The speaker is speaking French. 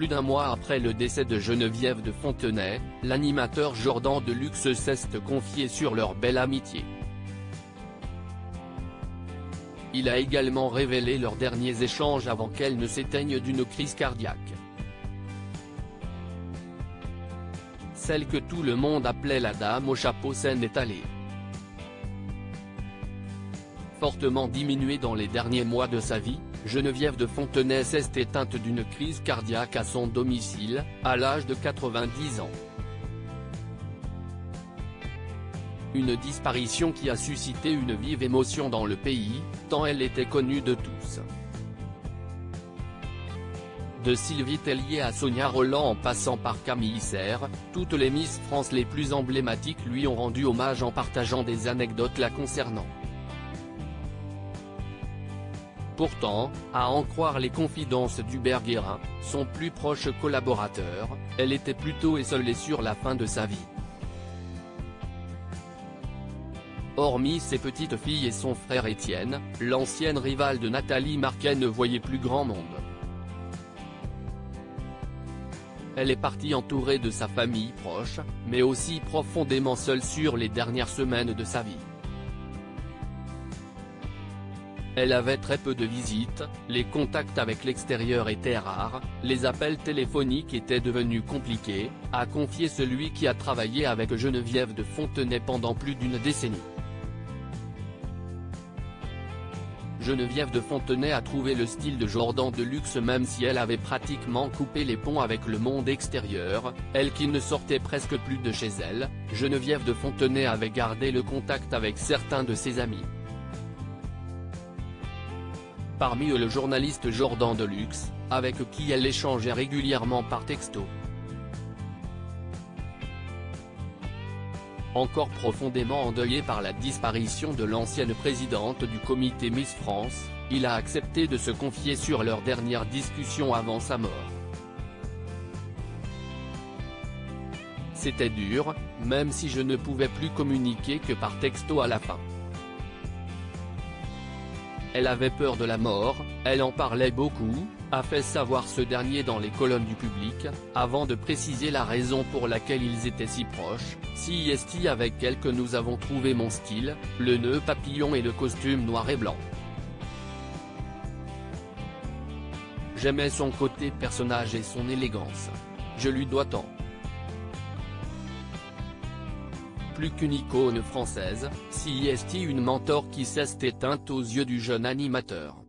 Plus d'un mois après le décès de Geneviève de Fontenay, l'animateur Jordan Deluxe s'est confié sur leur belle amitié. Il a également révélé leurs derniers échanges avant qu'elle ne s'éteigne d'une crise cardiaque. Celle que tout le monde appelait la dame au chapeau s'en est allée. Fortement diminuée dans les derniers mois de sa vie, Geneviève de Fontenay s'est éteinte d'une crise cardiaque à son domicile, à l'âge de 90 ans. Une disparition qui a suscité une vive émotion dans le pays, tant elle était connue de tous. De Sylvie Tellier à Sonia Rolland en passant par Camille Serre, toutes les Miss France les plus emblématiques lui ont rendu hommage en partageant des anecdotes la concernant. Pourtant, à en croire les confidences d'Hubert Guérin, son plus proche collaborateur, elle était plutôt esseulée sur la fin de sa vie. Hormis ses petites filles et son frère Étienne, l'ancienne rivale de Nathalie Marquet ne voyait plus grand monde. Elle est partie entourée de sa famille proche, mais aussi profondément seule sur les dernières semaines de sa vie. Elle avait très peu de visites, les contacts avec l'extérieur étaient rares, les appels téléphoniques étaient devenus compliqués, a confié celui qui a travaillé avec Geneviève de Fontenay pendant plus d'une décennie. Geneviève de Fontenay a trouvé le style de Jordan Deluxe même si elle avait pratiquement coupé les ponts avec le monde extérieur, elle qui ne sortait presque plus de chez elle, Geneviève de Fontenay avait gardé le contact avec certains de ses amis. Parmi eux le journaliste Jordan Deluxe, avec qui elle échangeait régulièrement par texto. Encore profondément endeuillé par la disparition de l'ancienne présidente du comité Miss France, il a accepté de se confier sur leur dernière discussion avant sa mort. C'était dur, même si je ne pouvais plus communiquer que par texto à la fin. Elle avait peur de la mort, elle en parlait beaucoup, a fait savoir ce dernier dans les colonnes du Public, avant de préciser la raison pour laquelle ils étaient si proches. C'est avec elle que nous avons trouvé mon style, le nœud papillon et le costume noir et blanc. J'aimais son côté personnage et son élégance. Je lui dois tant. Plus qu'une icône française, c'est une mentor qui s'est éteinte aux yeux du jeune animateur.